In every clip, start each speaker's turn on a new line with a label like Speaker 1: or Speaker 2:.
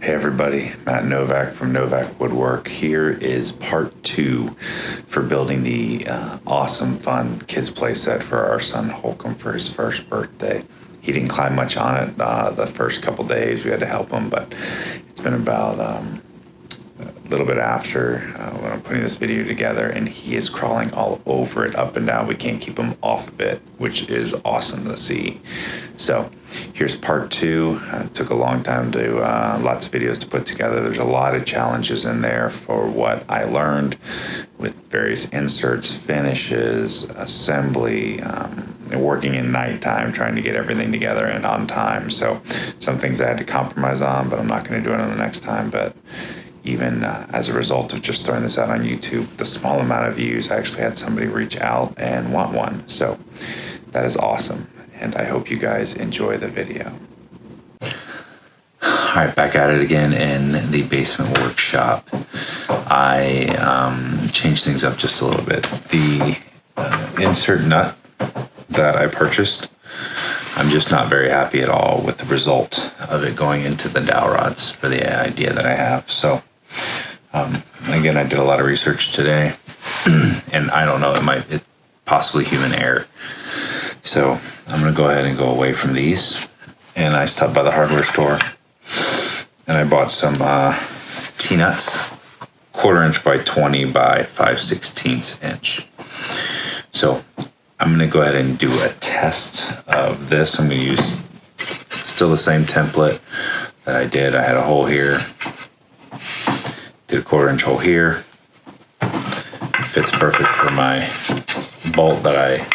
Speaker 1: Hey everybody, Matt Novak from NovackWoodwork. Here is part 2 for building the awesome, fun kids playset for our son Holcomb for his first birthday. He didn't climb much on it the first couple days. We had to help him, but it's been about a little bit after when I'm putting this video together, and he is crawling all over it, up and down. We can't keep him off of it, which is awesome to see. So here's part 2. It took a long time to lots of videos to put together. There's a lot of challenges in there for what I learned with various inserts, finishes, assembly, and working in nighttime, trying to get everything together and on time. So some things I had to compromise on, but I'm not going to do it on the next time. But even as a result of just throwing this out on YouTube, the small amount of views, I actually had somebody reach out and want one. So that is awesome. And I hope you guys enjoy the video. All right, back at it again in the basement workshop. I changed things up just a little bit. The insert nut that I purchased, I'm just not very happy at all with the result of it going into the dowel rods for the idea that I have. So again, I did a lot of research today, and I don't know, it possibly human error. So I'm going to go ahead and go away from these. And I stopped by the hardware store and I bought some T-nuts, 1/4 inch by 20 by 5/16 inch. So I'm going to go ahead and do a test of this. I'm going to use still the same template that I did. I had a hole here, did a 1/4 inch hole here. It fits perfect for my bolt that I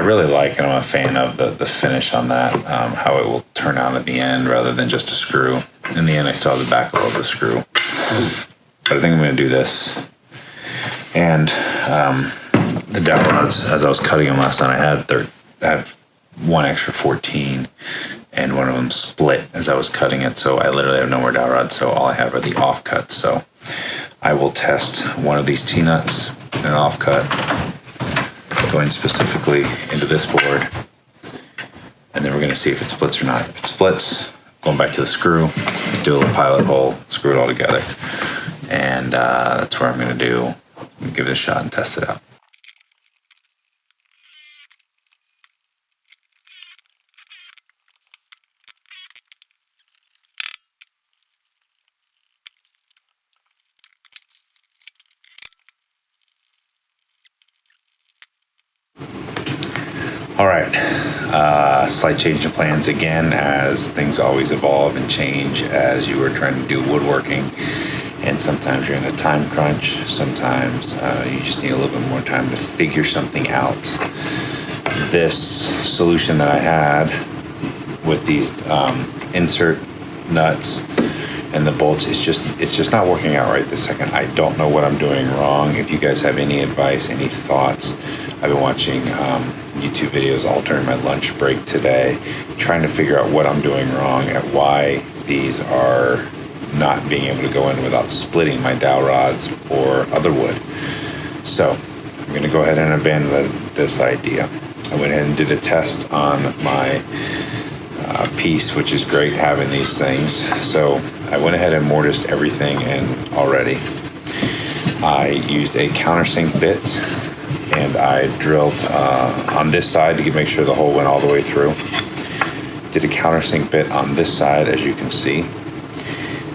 Speaker 1: really like, and I'm a fan of the finish on that, how it will turn out at the end rather than just a screw. In the end, I still have the back of the screw. But I think I'm going to do this. And the dowel rods, as I was cutting them last night, I had one extra 14, and one of them split as I was cutting it. So I literally have no more dowel rods, so all I have are the offcuts. So I will test one of these T-nuts in an offcut, going specifically into this board, and then we're going to see if it splits or not. If it splits, going back to the screw, do a little pilot hole, screw it all together, and that's what I'm going to do. Give it a shot and test it out. All right, slight change in plans again, as things always evolve and change as you are trying to do woodworking, and sometimes you're in a time crunch, sometimes you just need a little bit more time to figure something out. This solution that I had with these insert nuts and the bolts, it's just not working out right this second. I don't know what I'm doing wrong. If you guys have any advice, any thoughts, I've been watching YouTube videos all during my lunch break today, trying to figure out what I'm doing wrong and why these are not being able to go in without splitting my dowel rods or other wood. So I'm going to go ahead and abandon this idea. I went ahead and did a test on my piece, which is great having these things. So I went ahead and mortised everything in already. I used a countersink bit, and I drilled on this side to make sure the hole went all the way through. Did a countersink bit on this side, as you can see.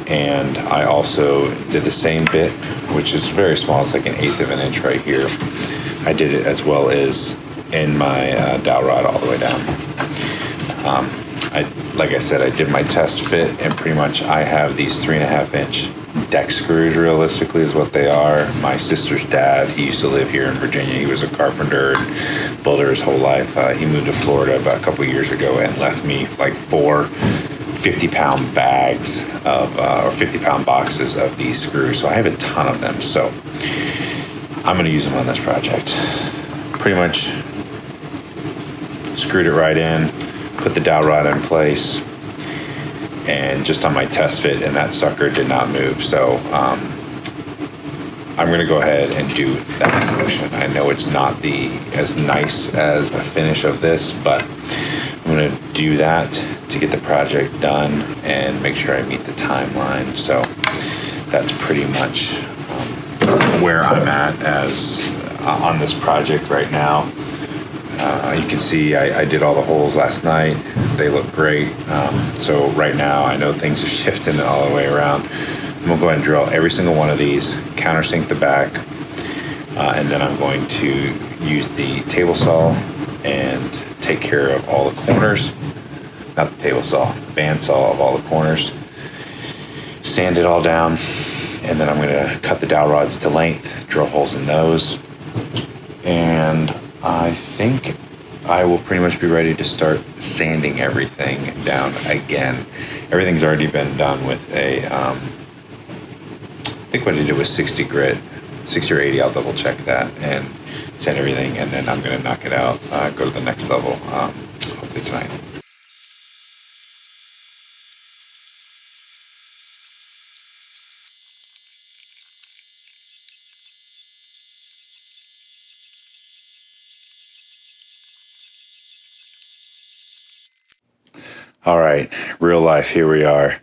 Speaker 1: And I also did the same bit, which is very small. It's like 1/8 of an inch right here. I did it as well as in my dowel rod all the way down. Like I said, I did my test fit, and pretty much I have these 3.5 inch deck screws, realistically is what they are. My sister's dad, he used to live here in Virginia. He was a carpenter and builder his whole life. He moved to Florida about a couple years ago and left me like 4 50-pound bags of, or 50-pound boxes of these screws. So I have a ton of them. So I'm going to use them on this project. Pretty much screwed it right in, put the dowel rod in place, and just on my test fit, and that sucker did not move. So I'm going to go ahead and do that solution. I know it's not as nice as a finish of this, but I'm going going to do that to get the project done and make sure I meet the timeline. So that's pretty much where I'm at as on this project right now. You can see I did all the holes last night. They look great. So right now I know things are shifting all the way around. I'm going to go ahead and drill every single one of these, countersink the back, and then I'm going to use the table saw and take care of all the corners. Not the table saw, the band saw of all the corners. Sand it all down, and then I'm going to cut the dowel rods to length, drill holes in those, and I think I will pretty much be ready to start sanding everything down again. Everything's already been done with a, I think what I did was 60 grit, 60 or 80, I'll double check that, and sand everything, and then I'm going to knock it out, go to the next level, hopefully tonight. All right, real life, here we are.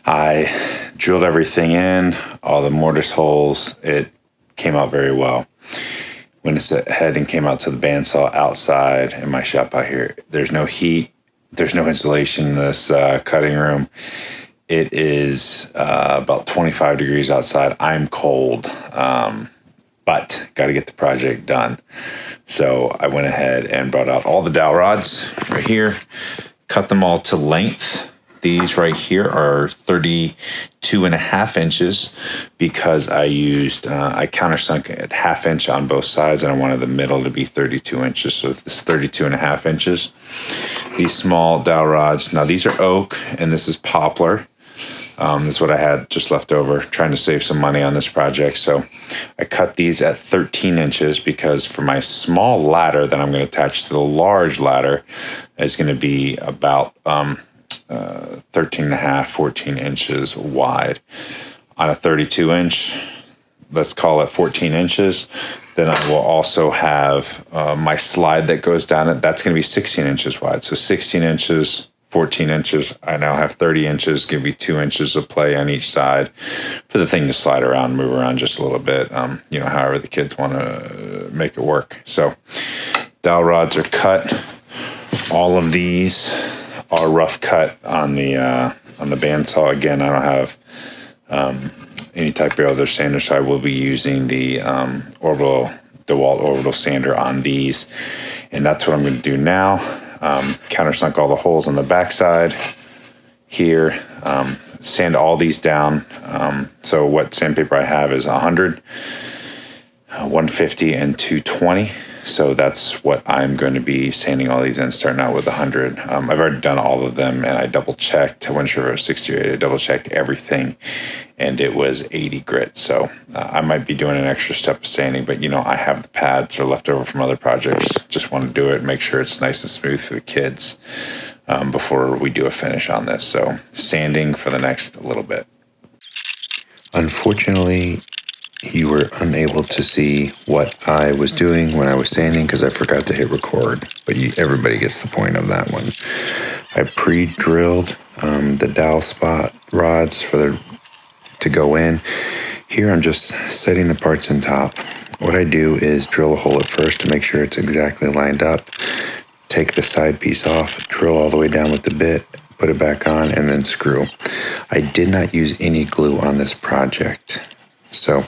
Speaker 1: I drilled everything in, all the mortise holes. It came out very well. Went ahead and came out to the bandsaw outside in my shop out here. There's no heat. There's no insulation in this cutting room. It is about 25 degrees outside. I'm cold, but got to get the project done. So I went ahead and brought out all the dowel rods right here. Cut them all to length. These right here are 32.5 inches because I used, I countersunk at 1/2 inch on both sides, and I wanted the middle to be 32 inches. So this is 32.5 inches. These small dowel rods, now these are oak and this is poplar. This is what I had just left over, trying to save some money on this project. So I cut these at 13 inches because for my small ladder that I'm going to attach to the large ladder is going to be about 13.5, 14 inches wide. On a 32 inch, let's call it 14 inches. Then I will also have my slide that goes down it. That's going to be 16 inches wide. So 16 inches, 14 inches. I now have 30 inches, give me 2 inches of play on each side for the thing to slide around, move around just a little bit, however the kids want to make it work. So dowel rods are cut. All of these are rough cut on the bandsaw. Again, I don't have any type of other sander, so I will be using the DeWalt orbital sander on these, and that's what I'm going to do now. Countersunk all the holes on the backside here, sand all these down. So what sandpaper I have is 100, 150, and 220. So that's what I'm going to be sanding all these in, starting out with 100. I've already done all of them, and I double checked. I wasn't sure if it was 60 or 80. I double checked everything, and it was 80 grit. So I might be doing an extra step of sanding, but I have the pads are left over from other projects. Just want to do it, make sure it's nice and smooth for the kids before we do a finish on this. So sanding for the next little bit. Unfortunately, you were unable to see what I was doing when I was sanding because I forgot to hit record, but everybody gets the point of that one. I pre-drilled the dowel spot rods to go in. Here I'm just setting the parts in top. What I do is drill a hole at first to make sure it's exactly lined up, take the side piece off, drill all the way down with the bit, put it back on, and then screw. I did not use any glue on this project. So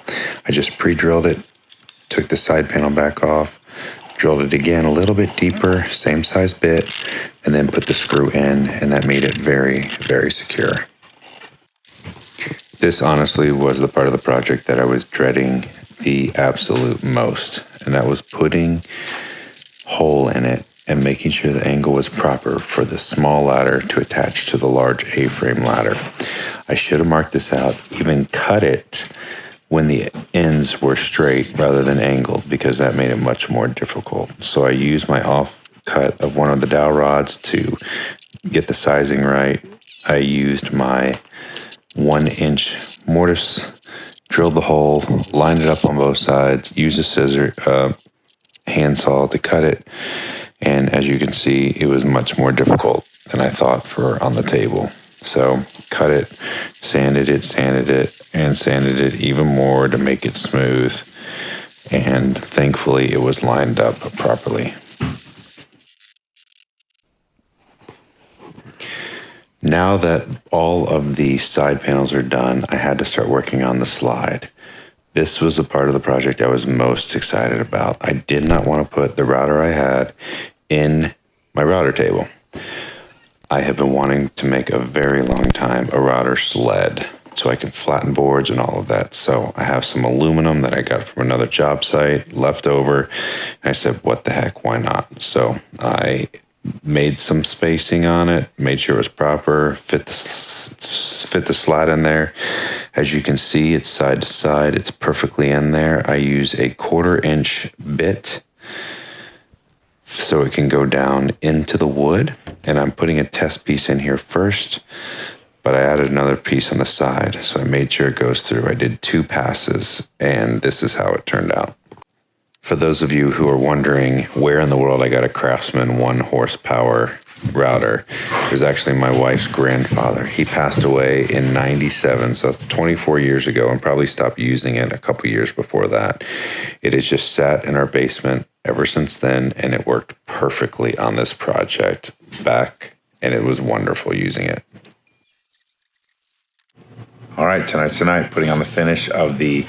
Speaker 1: I just pre-drilled it, took the side panel back off, drilled it again a little bit deeper, same size bit, and then put the screw in, and that made it very, very secure. This honestly was the part of the project that I was dreading the absolute most, and that was putting hole in it and making sure the angle was proper for the small ladder to attach to the large A-frame ladder. I should have marked this out, even cut it when the ends were straight rather than angled, because that made it much more difficult. So I used my offcut of one of the dowel rods to get the sizing right. I used my 1-inch mortise, drilled the hole, lined it up on both sides, used a scissor, handsaw to cut it, And as you can see, it was much more difficult than I thought for on the table. So cut it, sanded it, and sanded it even more to make it smooth. And thankfully it was lined up properly. Now that all of the side panels are done, I had to start working on the slide. This was the part of the project I was most excited about. I did not want to put the router I had in my router table. I have been wanting to make a very long time a router sled so I can flatten boards and all of that. So I have some aluminum that I got from another job site left over. And I said, what the heck, why not? So I made some spacing on it, made sure it was proper, fit the slide in there. As you can see, it's side to side. It's perfectly in there. I use a 1/4 inch bit so it can go down into the wood. And I'm putting a test piece in here first, but I added another piece on the side. So I made sure it goes through. I did 2 passes, and this is how it turned out. For those of you who are wondering where in the world I got a Craftsman 1 horsepower router, it was actually my wife's grandfather. He passed away in '97, so that's 24 years ago, and probably stopped using it a couple years before that. It has just sat in our basement ever since then, and it worked perfectly on this project back, and it was wonderful using it. All right, tonight, putting on the finish of the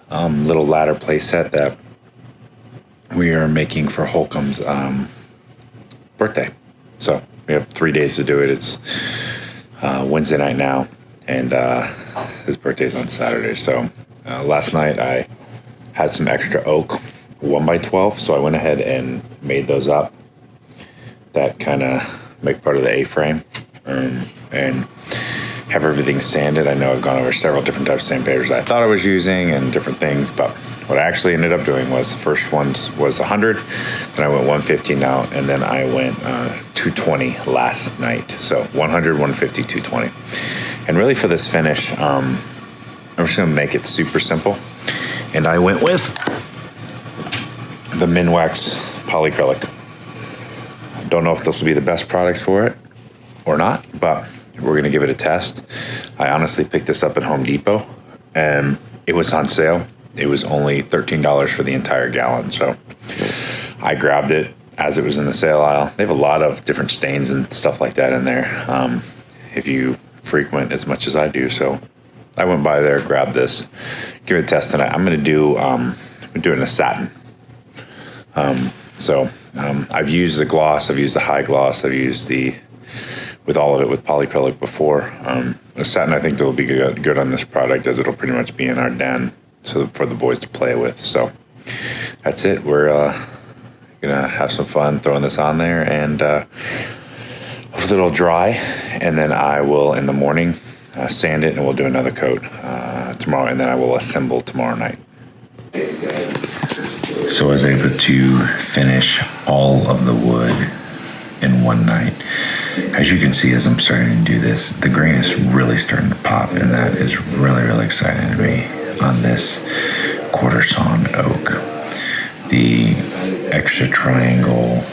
Speaker 1: little ladder playset that we are making for Holcomb's birthday. So we have 3 days to do it. It's Wednesday night now, and his birthday's on Saturday. So last night I had some extra oak 1x12, so I went ahead and made those up. That kind of make part of the A-frame, and have everything sanded. I know I've gone over several different types of sandpapers I thought I was using and different things, but what I actually ended up doing was the first one was 100, then I went 150 now, and then I went 220 last night. So 100, 150, 220. And really for this finish, I'm just gonna make it super simple. And I went with the Minwax polyacrylic. Don't know if this will be the best product for it or not, but we're gonna give it a test. I honestly picked this up at Home Depot, and it was on sale. It was only $13 for the entire gallon, so I grabbed it as it was in the sale aisle. They have a lot of different stains and stuff like that in there, if you frequent as much as I do. So I went by there, grabbed this, give it a test tonight. I'm doing a satin. I've used the gloss, I've used the high gloss, I've used with all of it with polyacrylic before. The satin I think will be good on this product, as it'll pretty much be in our den, so for the boys to play with. So that's it. We're gonna have some fun throwing this on there, and hopefully it'll dry, and then I will in the morning sand it, and we'll do another coat tomorrow, and then I will assemble tomorrow night. So I was able to finish all of the wood in one night. As you can see, as I'm starting to do this, the grain is really starting to pop, and that is really, really exciting to me on this quarter sawn oak. The extra triangle,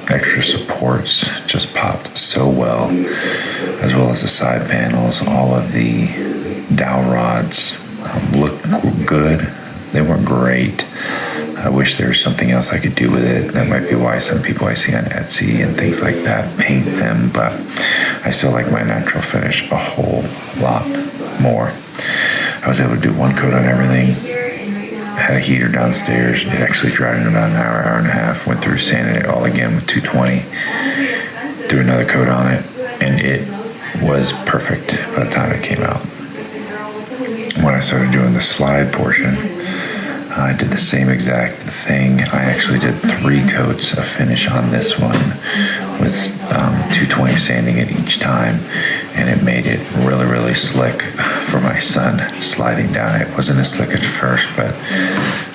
Speaker 1: extra supports just popped so well as the side panels. All of the dowel rods look good. They weren't great. I wish there was something else I could do with it. That might be why some people I see on Etsy and things like that paint them, but I still like my natural finish a whole lot more. I was able to do one coat on everything. I had a heater downstairs. It actually dried in about an hour, hour and a half. Went through, sanded it all again with 220. Threw another coat on it, and it was perfect by the time it came out. When I started doing the slide portion, I did the same exact thing. I actually did 3 coats of finish on this one with 220 sanding it each time, and it made it really, really slick for my son sliding down. It wasn't as slick at first, but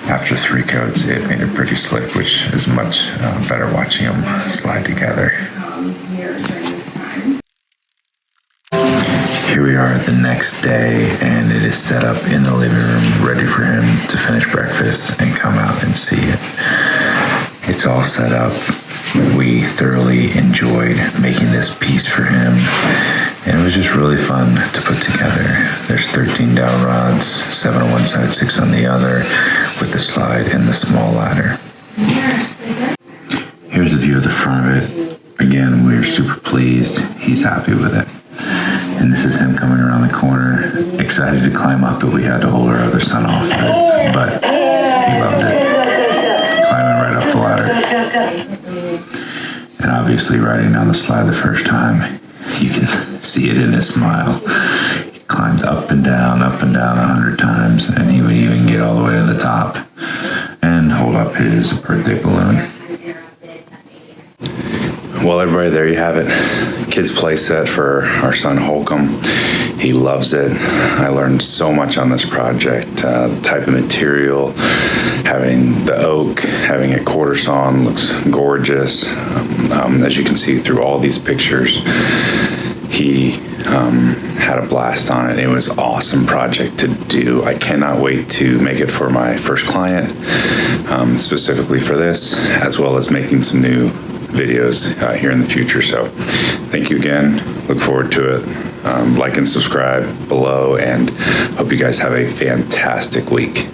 Speaker 1: after 3 coats, it made it pretty slick, which is much better watching them slide together. Here we are the next day, and it is set up in the living room, ready for him to finish breakfast and come out and see it. It's all set up. We thoroughly enjoyed making this piece for him, and it was just really fun to put together. There's 13 dowel rods, 7 on one side, 6 on the other, with the slide and the small ladder. Here's a view of the front of it. Again, we're super pleased. He's happy with it. And this is him coming around the corner, excited to climb up, but we had to hold our other son off it. But he loved it, climbing right up the ladder. And obviously riding down the slide the first time, you can see it in his smile. He climbed up and down 100 times, and he would even get all the way to the top and hold up his birthday balloon. Well, everybody, there you have it. Kids play set for our son Holcomb. He loves it. I learned so much on this project. The type of material, having the oak, having it quarter sawn looks gorgeous. As you can see through all these pictures, he had a blast on it. It was an awesome project to do. I cannot wait to make it for my first client, specifically for this, as well as making some new videos here in the future. So thank you again. Look forward to it. Like and subscribe below, and hope you guys have a fantastic week.